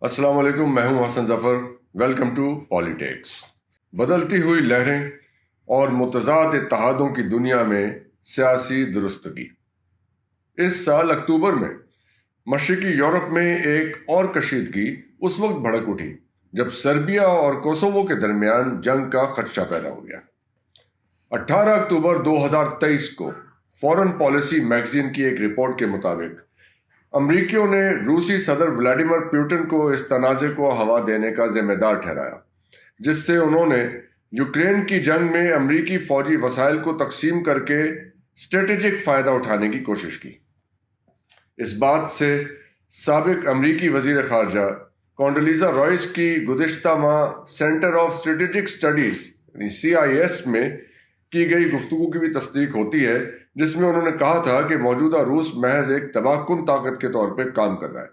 السلام علیکم، میں ہوں Hasan Zafar. Welcome to politics. بدلتی ہوئی لہریں اور متضاد اتحادوں کی دنیا میں سیاسی درستگی۔ اس سال اکتوبر میں مشرقی یورپ میں ایک اور کشیدگی اس وقت بھڑک اٹھی جب سربیا اور کوسوو کے درمیان جنگ کا خدشہ پیدا ہو گیا۔ 18 اکتوبر 2023 کو فورن پالیسی میگزین کی ایک رپورٹ کے مطابق امریکیوں نے روسی صدر ولادیمیر پوٹن کو اس تنازع کو ہوا دینے کا ذمہ دار ٹھہرایا، جس سے انہوں نے یوکرین کی جنگ میں امریکی فوجی وسائل کو تقسیم کر کے اسٹریٹجک فائدہ اٹھانے کی کوشش کی۔ اس بات سے سابق امریکی وزیر خارجہ کونڈولیزا رائس کی گزشتہ ماہ centre of strategic studies CIS میں کی گئی گفتگو کی بھی تصدیق ہوتی ہے، جس میں انہوں نے کہا تھا کہ موجودہ روس محض ایک تباہ کن طاقت کے طور پہ کام کر رہا ہے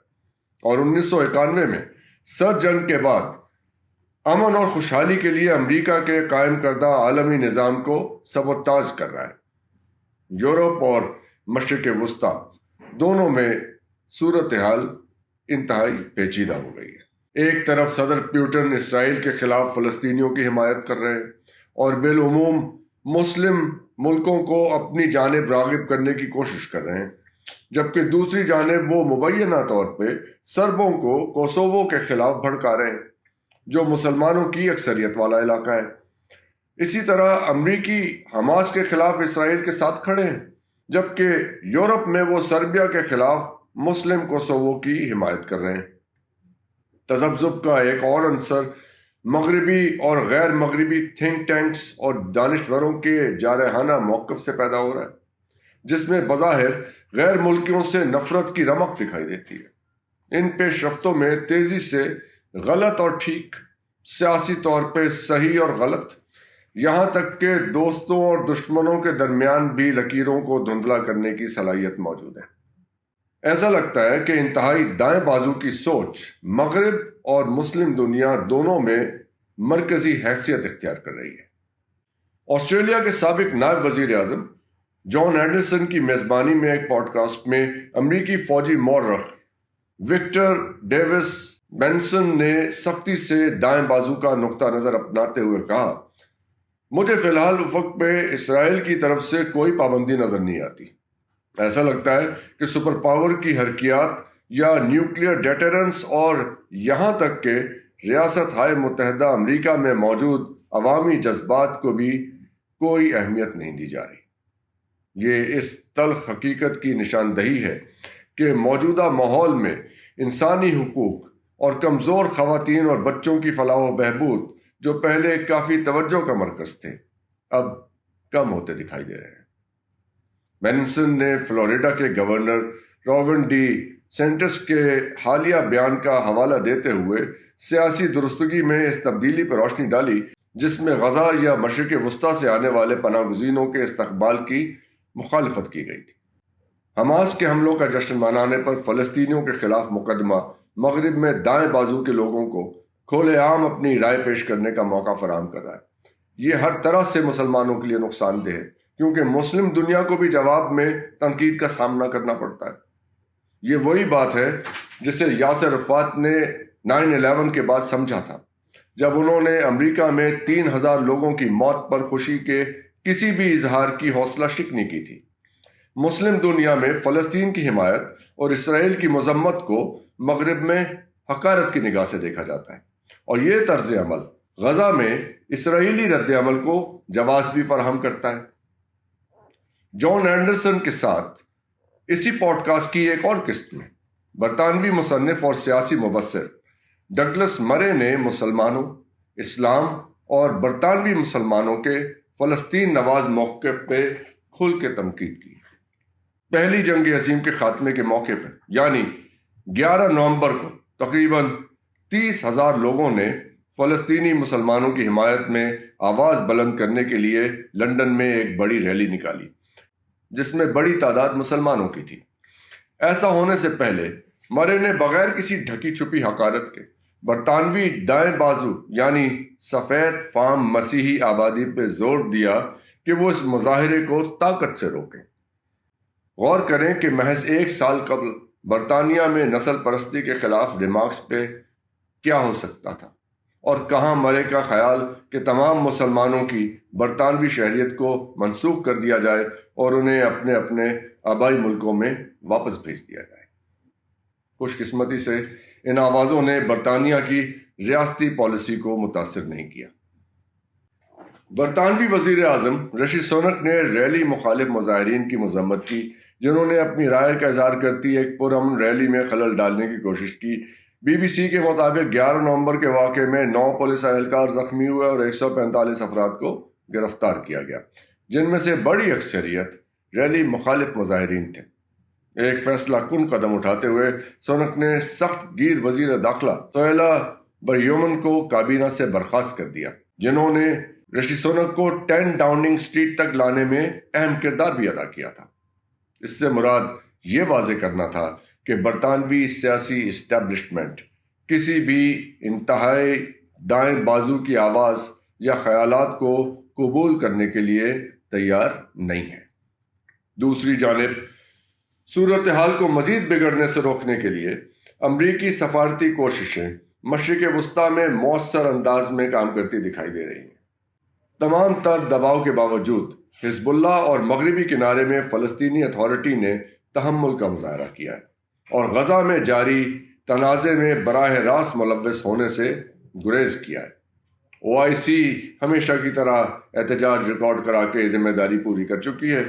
اور 1991 میں سرد جنگ کے بعد امن اور خوشحالی کے لیے امریکہ کے قائم کردہ عالمی نظام کو سبوتاژ کر رہا ہے۔ یورپ اور مشرق وسطیٰ دونوں میں صورتحال انتہائی پیچیدہ ہو گئی ہے۔ ایک طرف صدر پیوٹن اسرائیل کے خلاف فلسطینیوں کی حمایت کر رہے ہیں اور بالعموم مسلم ملکوں کو اپنی جانب راغب کرنے کی کوشش کر رہے ہیں، جبکہ دوسری جانب وہ مبینہ طور پہ سربوں کو کوسوو کے خلاف بھڑکا رہے ہیں، جو مسلمانوں کی اکثریت والا علاقہ ہے۔ اسی طرح امریکی حماس کے خلاف اسرائیل کے ساتھ کھڑے ہیں، جبکہ یورپ میں وہ سربیا کے خلاف مسلم کوسوو کی حمایت کر رہے ہیں۔ تذبذب کا ایک اور عنصر مغربی اور غیر مغربی تھنک ٹینکس اور دانشوروں کے جارحانہ موقف سے پیدا ہو رہا ہے، جس میں بظاہر غیر ملکیوں سے نفرت کی رمق دکھائی دیتی ہے۔ ان پیش رفتوں میں تیزی سے غلط اور ٹھیک، سیاسی طور پہ صحیح اور غلط، یہاں تک کہ دوستوں اور دشمنوں کے درمیان بھی لکیروں کو دھندلا کرنے کی صلاحیت موجود ہے۔ ایسا لگتا ہے کہ انتہائی دائیں بازو کی سوچ مغرب اور مسلم دنیا دونوں میں مرکزی حیثیت اختیار کر رہی ہے۔ آسٹریلیا کے سابق نائب وزیر اعظم جان اینڈرسن کی میزبانی میں ایک پوڈ کاسٹ میں امریکی فوجی مورخ وکٹر ڈیوس بینسن نے سختی سے دائیں بازو کا نقطہ نظر اپناتے ہوئے کہا، مجھے فی الحال افق پہ اسرائیل کی طرف سے کوئی پابندی نظر نہیں آتی۔ ایسا لگتا ہے کہ سپر پاور کی حرکیات یا نیوکلیئر ڈیٹرنس اور یہاں تک کہ ریاست ہائے متحدہ امریکہ میں موجود عوامی جذبات کو بھی کوئی اہمیت نہیں دی جا رہی۔ یہ اس تلخ حقیقت کی نشاندہی ہے کہ موجودہ ماحول میں انسانی حقوق اور کمزور خواتین اور بچوں کی فلاح و بہبود، جو پہلے کافی توجہ کا مرکز تھے، اب کم ہوتے دکھائی دے رہے ہیں۔ بینسن نے فلوریڈا کے گورنر روون ڈی سینٹس کے حالیہ بیان کا حوالہ دیتے ہوئے سیاسی درستگی میں اس تبدیلی پر روشنی ڈالی، جس میں غزہ یا مشرق وسطیٰ سے آنے والے پناہ گزینوں کے استقبال کی مخالفت کی گئی تھی۔ حماس کے حملوں کا جشن منانے پر فلسطینیوں کے خلاف مقدمہ مغرب میں دائیں بازو کے لوگوں کو کھلے عام اپنی رائے پیش کرنے کا موقع فراہم کر رہا ہے۔ یہ ہر طرح سے مسلمانوں کے لیے نقصان دہ ہے، کیونکہ مسلم دنیا کو بھی جواب میں تنقید کا سامنا کرنا پڑتا ہے۔ یہ وہی بات ہے جسے یاسر عرفات نے 9/11 کے بعد سمجھا تھا، جب انہوں نے امریکہ میں 3000 لوگوں کی موت پر خوشی کے کسی بھی اظہار کی حوصلہ شکنی کی تھی۔ مسلم دنیا میں فلسطین کی حمایت اور اسرائیل کی مذمت کو مغرب میں حقارت کی نگاہ سے دیکھا جاتا ہے، اور یہ طرز عمل غزہ میں اسرائیلی رد عمل کو جواز بھی فراہم کرتا ہے۔ جان اینڈرسن کے ساتھ اسی پوڈ کاسٹ کی ایک اور قسط میں برطانوی مصنف اور سیاسی مبصر ڈگلس مرے نے مسلمانوں، اسلام اور برطانوی مسلمانوں کے فلسطین نواز موقف پہ کھل کے تنقید کی۔ پہلی جنگ عظیم کے خاتمے کے موقع پر یعنی 11 نومبر کو تقریباً 30,000 لوگوں نے فلسطینی مسلمانوں کی حمایت میں آواز بلند کرنے کے لیے لندن میں ایک بڑی ریلی نکالی، جس میں بڑی تعداد مسلمانوں کی تھی۔ ایسا ہونے سے پہلے مرے نے بغیر کسی ڈھکی چھپی حقارت کے برطانوی دائیں بازو یعنی سفید فام مسیحی آبادی پہ زور دیا کہ وہ اس مظاہرے کو طاقت سے روکیں۔ غور کریں کہ محض 1 سال قبل برطانیہ میں نسل پرستی کے خلاف ریمارکس پہ کیا ہو سکتا تھا، اور کہاں مرے کا خیال کہ تمام مسلمانوں کی برطانوی شہریت کو منسوخ کر دیا جائے اور انہیں اپنے اپنے آبائی ملکوں میں واپس بھیج دیا جائے۔ خوش قسمتی سے ان آوازوں نے برطانیہ کی ریاستی پالیسی کو متاثر نہیں کیا۔ برطانوی وزیر اعظم رشی سونک نے ریلی مخالف مظاہرین کی مذمت کی، جنہوں نے اپنی رائے کا اظہار کرتی ایک پرامن ریلی میں خلل ڈالنے کی کوشش کی۔ بی بی سی کے مطابق 11 نومبر کے واقعے میں 9 پولیس اہلکار زخمی ہوئے اور 145 افراد کو گرفتار کیا گیا، جن میں سے بڑی اکثریت ریلی مخالف مظاہرین تھے۔ ایک فیصلہ کن قدم اٹھاتے ہوئے سونک نے سخت گیر وزیر داخلہ سہیلا بریومن کو کابینہ سے برخاست کر دیا، جنہوں نے رشی سونک کو 10 ڈاؤننگ اسٹریٹ تک لانے میں اہم کردار بھی ادا کیا تھا۔ اس سے مراد یہ واضح کرنا تھا کہ برطانوی سیاسی اسٹیبلشمنٹ کسی بھی انتہائی دائیں بازو کی آواز یا خیالات کو قبول کرنے کے لیے تیار نہیں ہے۔ دوسری جانب صورتحال کو مزید بگڑنے سے روکنے کے لیے امریکی سفارتی کوششیں مشرق وسطیٰ میں مؤثر انداز میں کام کرتی دکھائی دے رہی ہیں۔ تمام تر دباؤ کے باوجود حزب اللہ اور مغربی کنارے میں فلسطینی اتھارٹی نے تحمل کا مظاہرہ کیا ہے اور غزہ میں جاری تنازع میں براہ راست ملوث ہونے سے گریز کیا ہے۔ OIC ہمیشہ کی طرح احتجاج ریکارڈ کرا کے ذمہ داری پوری کر چکی ہے۔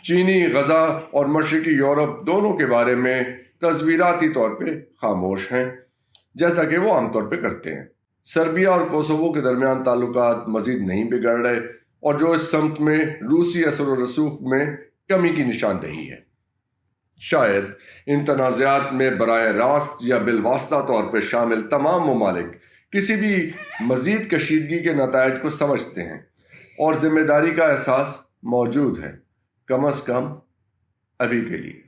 چینی غزہ اور مشرقی یورپ دونوں کے بارے میں تصویراتی طور پہ خاموش ہیں، جیسا کہ وہ عام طور پہ کرتے ہیں۔ سربیا اور کوسوو کے درمیان تعلقات مزید نہیں بگڑ رہے، اور جو اس سمت میں روسی اثر و رسوخ میں کمی کی نشاندہی ہے۔ شاید ان تنازعات میں براہ راست یا بالواسطہ طور پہ شامل تمام ممالک کسی بھی مزید کشیدگی کے نتائج کو سمجھتے ہیں اور ذمہ داری کا احساس موجود ہے، کم از کم ابھی کے لیے۔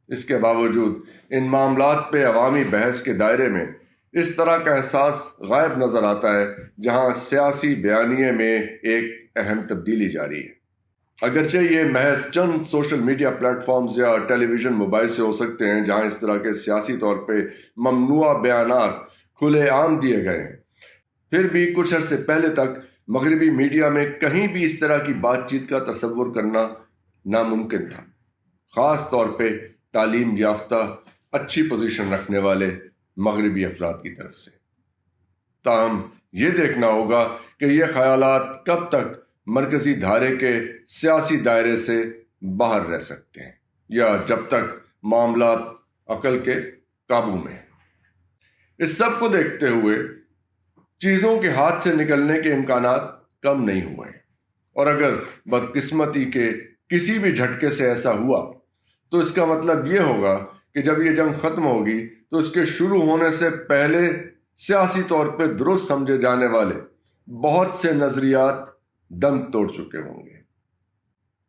اس کے باوجود ان معاملات پہ عوامی بحث کے دائرے میں اس طرح کا احساس غائب نظر آتا ہے، جہاں سیاسی بیانیے میں ایک اہم تبدیلی جاری ہے۔ اگرچہ یہ محض چند سوشل میڈیا پلیٹ فارمز یا ٹیلی ویژن موبائل سے ہو سکتے ہیں جہاں اس طرح کے سیاسی طور پہ ممنوع بیانات کھلے عام دیے گئے ہیں، پھر بھی کچھ عرصے پہلے تک مغربی میڈیا میں کہیں بھی اس طرح کی بات چیت کا تصور کرنا ناممکن تھا، خاص طور پہ تعلیم یافتہ اچھی پوزیشن رکھنے والے مغربی افراد کی طرف سے۔ تاہم یہ دیکھنا ہوگا کہ یہ خیالات کب تک مرکزی دھارے کے سیاسی دائرے سے باہر رہ سکتے ہیں، یا جب تک معاملات عقل کے قابو میں ہیں۔ اس سب کو دیکھتے ہوئے چیزوں کے ہاتھ سے نکلنے کے امکانات کم نہیں ہوئے ہیں، اور اگر بدقسمتی کے کسی بھی جھٹکے سے ایسا ہوا تو اس کا مطلب یہ ہوگا کہ جب یہ جنگ ختم ہوگی تو اس کے شروع ہونے سے پہلے سیاسی طور پہ درست سمجھے جانے والے بہت سے نظریات دم توڑ چکے ہوں گے۔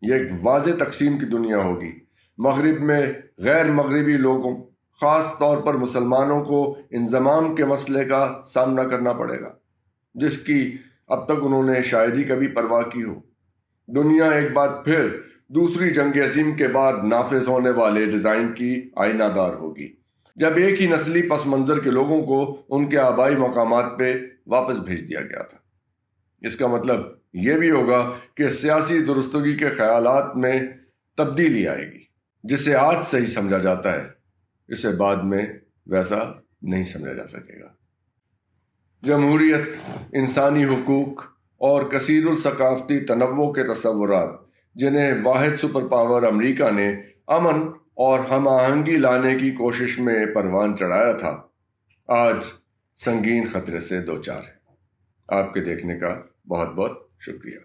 یہ ایک واضح تقسیم کی دنیا ہوگی۔ مغرب میں غیر مغربی لوگوں، خاص طور پر مسلمانوں کو انضمام کے مسئلے کا سامنا کرنا پڑے گا، جس کی اب تک انہوں نے شاید ہی کبھی پرواہ کی ہو۔ دنیا ایک بار پھر دوسری جنگ عظیم کے بعد نافذ ہونے والے ڈیزائن کی آئینہ دار ہوگی، جب ایک ہی نسلی پس منظر کے لوگوں کو ان کے آبائی مقامات پہ واپس بھیج دیا گیا تھا۔ اس کا مطلب یہ بھی ہوگا کہ سیاسی درستگی کے خیالات میں تبدیلی آئے گی۔ جسے آج صحیح سمجھا جاتا ہے، اسے بعد میں ویسا نہیں سمجھا جا سکے گا۔ جمہوریت، انسانی حقوق اور کثیر الثقافتی تنوع کے تصورات، جنہیں واحد سپر پاور امریکہ نے امن اور ہم آہنگی لانے کی کوشش میں پروان چڑھایا تھا، آج سنگین خطرے سے دوچار ہے۔ آپ کے دیکھنے کا بہت بہت شکریہ۔